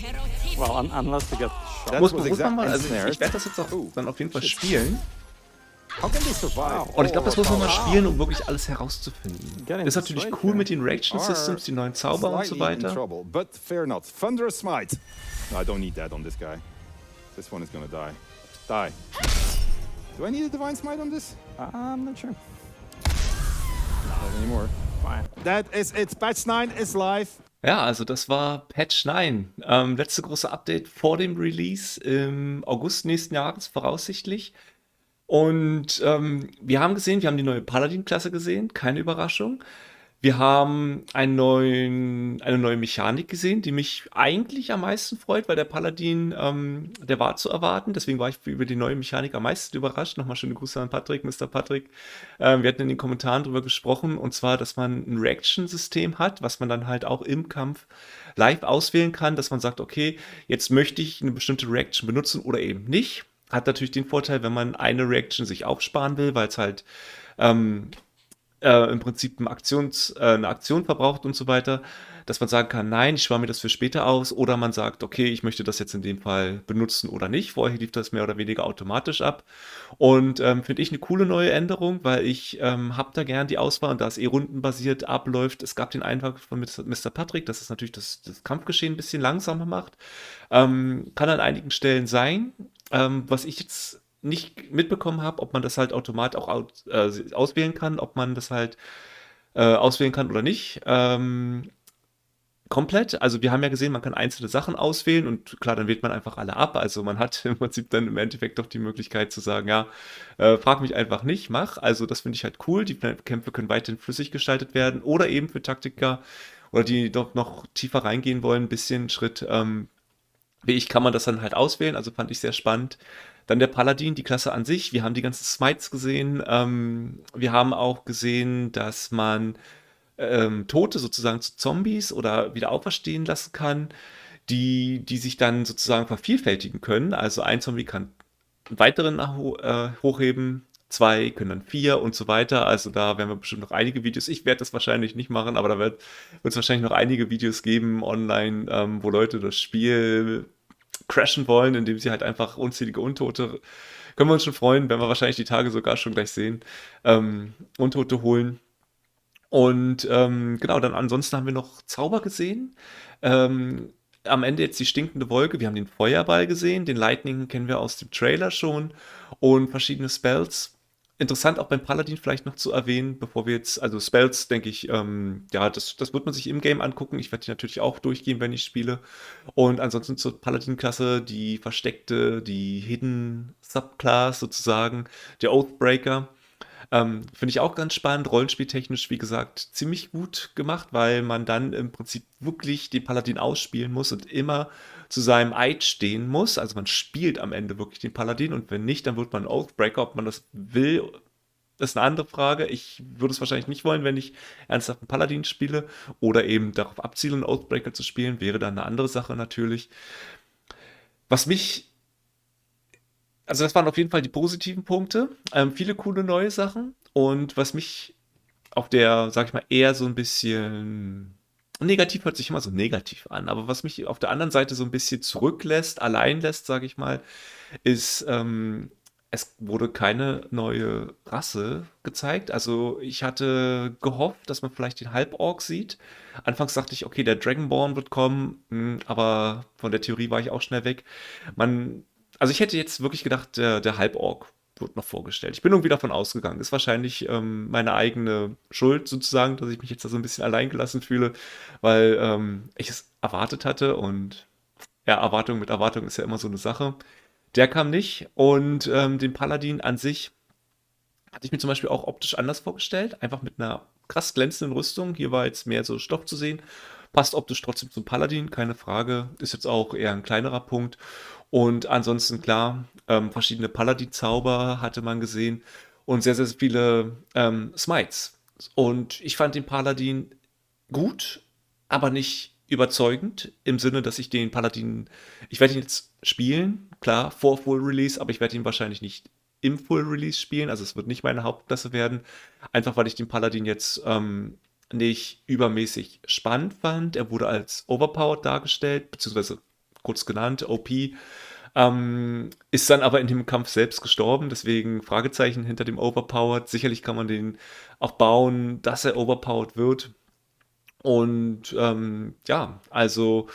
Well, unless you get shot. Muss man mal, also ich werde das jetzt auch dann auf jeden Fall spielen. How can they survive? Und ich glaube, das muss man mal spielen, um wirklich alles herauszufinden. Ist natürlich cool mit den Reaction Systems, die neuen Zauber und so weiter. But fair not. Thunderous Smite. No, I don't need that on this guy. This one is gonna die. Die. Do I need a Divine Smite on this? I'm not sure. Not anymore. Fine. That is it. Patch 9 is live. Ja, also das war Patch 9. Letzte große Update vor dem Release im August nächsten Jahres voraussichtlich. Und wir haben die neue Paladin Klasse gesehen, keine Überraschung. Wir haben eine neue Mechanik gesehen, die mich eigentlich am meisten freut, weil der Paladin, der war zu erwarten. Deswegen war ich über die neue Mechanik am meisten überrascht. Nochmal schöne Grüße an Patrick, Mr. Patrick. Wir hatten in den Kommentaren drüber gesprochen, und zwar, dass man ein Reaction-System hat, was man dann halt auch im Kampf live auswählen kann, dass man sagt, okay, jetzt möchte ich eine bestimmte Reaction benutzen oder eben nicht. Hat natürlich den Vorteil, wenn man eine Reaction sich aufsparen will, weil es halt im Prinzip eine Aktion verbraucht und so weiter, dass man sagen kann, nein, ich spare mir das für später aus, oder man sagt, okay, ich möchte das jetzt in dem Fall benutzen oder nicht. Vorher lief das mehr oder weniger automatisch ab, und finde ich eine coole neue Änderung, weil ich habe da gern die Auswahl, und da es rundenbasiert abläuft. Es gab den Einwand von Mr. Patrick, dass es natürlich das Kampfgeschehen ein bisschen langsamer macht. Kann an einigen Stellen sein. Was ich jetzt nicht mitbekommen habe, ob man das halt automatisch auch auswählen kann, ob man das halt auswählen kann oder nicht. Komplett. Also wir haben ja gesehen, man kann einzelne Sachen auswählen, und klar, dann wählt man einfach alle ab. Also man hat im Prinzip dann im Endeffekt doch die Möglichkeit zu sagen, ja, frag mich einfach nicht, mach. Also das finde ich halt cool. Die Kämpfe können weiterhin flüssig gestaltet werden, oder eben für Taktiker oder die doch noch tiefer reingehen wollen, ein bisschen Schritt wie ich, kann man das dann halt auswählen. Also fand ich sehr spannend. Dann der Paladin, die Klasse an sich. Wir haben die ganzen Smites gesehen. Wir haben auch gesehen, dass man Tote sozusagen zu Zombies oder wieder auferstehen lassen kann, die sich dann sozusagen vervielfältigen können. Also ein Zombie kann einen weiteren hochheben, 2 können dann 4 und so weiter. Also da werden wir bestimmt noch einige Videos. Ich werde das wahrscheinlich nicht machen, aber da wird es wahrscheinlich noch einige Videos geben online, wo Leute das Spiel crashen wollen, indem sie halt einfach unzählige Untote, können wir uns schon freuen, werden wir wahrscheinlich die Tage sogar schon gleich sehen, Untote holen. Und genau, dann ansonsten haben wir noch Zauber gesehen. Am Ende jetzt die stinkende Wolke. Wir haben den Feuerball gesehen, den Lightning kennen wir aus dem Trailer schon, und verschiedene Spells. Interessant auch beim Paladin vielleicht noch zu erwähnen, bevor wir jetzt, also Spells, denke ich, ja, das wird man sich im Game angucken. Ich werde die natürlich auch durchgehen, wenn ich spiele. Und ansonsten zur Paladin-Klasse, die versteckte, die Hidden Subclass sozusagen, der Oathbreaker. Finde ich auch ganz spannend, rollenspieltechnisch, wie gesagt, ziemlich gut gemacht, weil man dann im Prinzip wirklich den Paladin ausspielen muss und immer zu seinem Eid stehen muss. Also man spielt am Ende wirklich den Paladin, und wenn nicht, dann wird man ein Oathbreaker. Ob man das will, ist eine andere Frage. Ich würde es wahrscheinlich nicht wollen, wenn ich ernsthaft einen Paladin spiele, oder eben darauf abziele, einen Oathbreaker zu spielen, wäre dann eine andere Sache natürlich. Also das waren auf jeden Fall die positiven Punkte. Viele coole neue Sachen. Und was mich auf der, sag ich mal, eher so ein bisschen negativ, hört sich immer so negativ an, aber was mich auf der anderen Seite so ein bisschen zurücklässt, allein lässt, sage ich mal, ist, es wurde keine neue Rasse gezeigt. Also ich hatte gehofft, dass man vielleicht den Halborg sieht. Anfangs dachte ich, okay, der Dragonborn wird kommen, aber von der Theorie war ich auch schnell weg. Also ich hätte jetzt wirklich gedacht, der Halborg wird noch vorgestellt. Ich bin irgendwie davon ausgegangen. Ist wahrscheinlich meine eigene Schuld sozusagen, dass ich mich jetzt da so ein bisschen alleingelassen fühle, weil ich es erwartet hatte, und ja, Erwartung mit Erwartung ist ja immer so eine Sache. Der kam nicht, und den Paladin an sich hatte ich mir zum Beispiel auch optisch anders vorgestellt, einfach mit einer krass glänzenden Rüstung. Hier war jetzt mehr so Stoff zu sehen. Passt optisch trotzdem zum Paladin, keine Frage. Ist jetzt auch eher ein kleinerer Punkt. Und ansonsten, klar, verschiedene Paladin-Zauber hatte man gesehen und sehr, sehr viele Smites. Und ich fand den Paladin gut, aber nicht überzeugend, im Sinne, dass ich werde ihn jetzt spielen, klar, vor Full Release, aber ich werde ihn wahrscheinlich nicht im Full-Release spielen. Also es wird nicht meine Hauptklasse werden. Einfach weil ich den Paladin jetzt nicht übermäßig spannend fand. Er wurde als overpowered dargestellt, beziehungsweise kurz genannt, OP. Ist dann aber in dem Kampf selbst gestorben, deswegen Fragezeichen hinter dem Overpowered. Sicherlich kann man den auch bauen, dass er overpowered wird. Und ja, also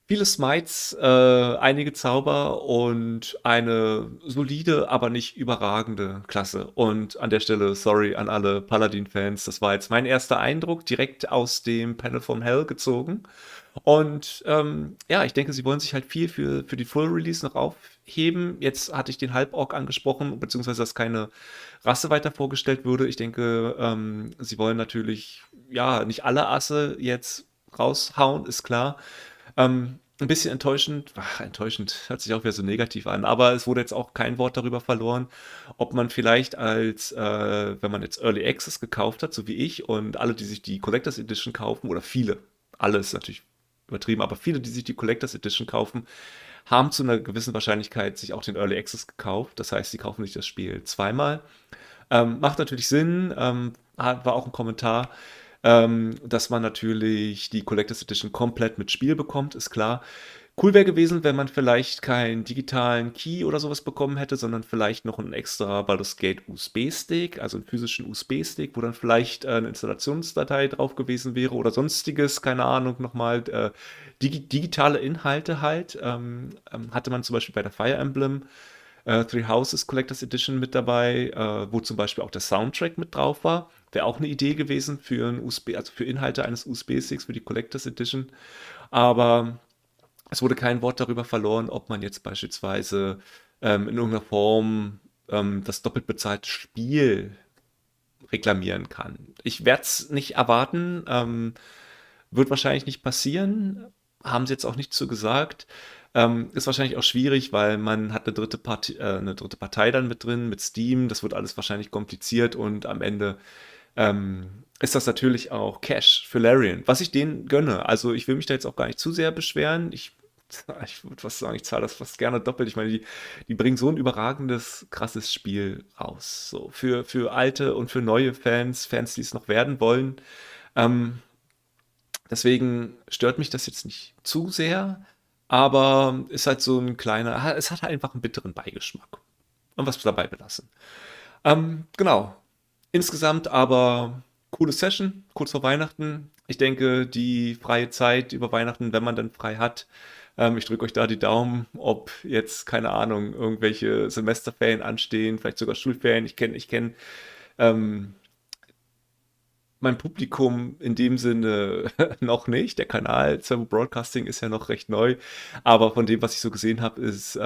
viele Smites, einige Zauber und eine solide, aber nicht überragende Klasse. Und an der Stelle, sorry an alle Paladin-Fans, das war jetzt mein erster Eindruck, direkt aus dem Panel from Hell gezogen. Und ja, ich denke, sie wollen sich halt viel für die Full-Release noch aufheben. Jetzt hatte ich den Halborg angesprochen, beziehungsweise dass keine Rasse weiter vorgestellt würde. Ich denke, sie wollen natürlich, ja, nicht alle Asse jetzt raushauen, ist klar. Ein bisschen enttäuschend, enttäuschend hört sich auch wieder so negativ an, aber es wurde jetzt auch kein Wort darüber verloren, ob man vielleicht als, wenn man jetzt Early Access gekauft hat, so wie ich, und alle, die sich die Collectors Edition kaufen, oder viele, alle ist natürlich übertrieben, aber viele, die sich die Collectors Edition kaufen, haben zu einer gewissen Wahrscheinlichkeit sich auch den Early Access gekauft. Das heißt, sie kaufen sich das Spiel zweimal. Macht natürlich Sinn, war auch ein Kommentar, dass man natürlich die Collectors Edition komplett mit Spiel bekommt, ist klar. Cool wäre gewesen, wenn man vielleicht keinen digitalen Key oder sowas bekommen hätte, sondern vielleicht noch einen extra Baldur's Gate USB-Stick, also einen physischen USB-Stick, wo dann vielleicht eine Installationsdatei drauf gewesen wäre oder sonstiges, keine Ahnung, nochmal digitale Inhalte halt. Hatte man zum Beispiel bei der Fire Emblem Three Houses Collectors Edition mit dabei, wo zum Beispiel auch der Soundtrack mit drauf war. Wäre auch eine Idee gewesen für ein USB, also für Inhalte eines USB-Sticks für die Collectors Edition. Aber es wurde kein Wort darüber verloren, ob man jetzt beispielsweise in irgendeiner Form das doppelt bezahlte Spiel reklamieren kann. Ich werde es nicht erwarten, wird wahrscheinlich nicht passieren, haben sie jetzt auch nicht so gesagt. Ist wahrscheinlich auch schwierig, weil man hat eine dritte Partei dann mit drin, mit Steam. Das wird alles wahrscheinlich kompliziert und am Ende ist das natürlich auch Cash für Larian, was ich denen gönne. Also ich will mich da jetzt auch gar nicht zu sehr beschweren. Ich würde fast sagen, ich zahle das fast gerne doppelt. Ich meine, die bringen so ein überragendes, krasses Spiel raus. So, für alte und für neue Fans, die es noch werden wollen. Deswegen stört mich das jetzt nicht zu sehr, aber ist halt so ein kleiner, es hat halt einfach einen bitteren Beigeschmack. Und was dabei belassen. Genau. Insgesamt aber coole Session, kurz vor Weihnachten. Ich denke, die freie Zeit über Weihnachten, wenn man dann frei hat, ich drücke euch da die Daumen, ob jetzt, keine Ahnung, irgendwelche Semesterferien anstehen, vielleicht sogar Schulferien. Ich kenn mein Publikum in dem Sinne noch nicht. Der Kanal Zauber Broadcasting ist ja noch recht neu, aber von dem, was ich so gesehen habe, ist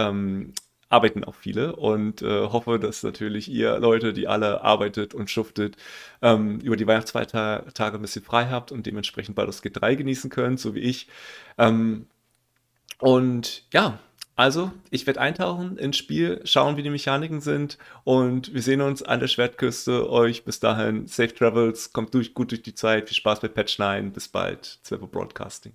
arbeiten auch viele und hoffe, dass natürlich ihr Leute, die alle arbeitet und schuftet, über die Weihnachtsfeiertage ein bisschen frei habt und dementsprechend Baldur's Gate 3 genießen könnt, so wie ich. Und ja, also ich werde eintauchen ins Spiel, schauen, wie die Mechaniken sind und wir sehen uns an der Schwertküste. Euch bis dahin Safe Travels, kommt gut durch die Zeit, viel Spaß bei Patch 9, bis bald, Zauber Broadcasting.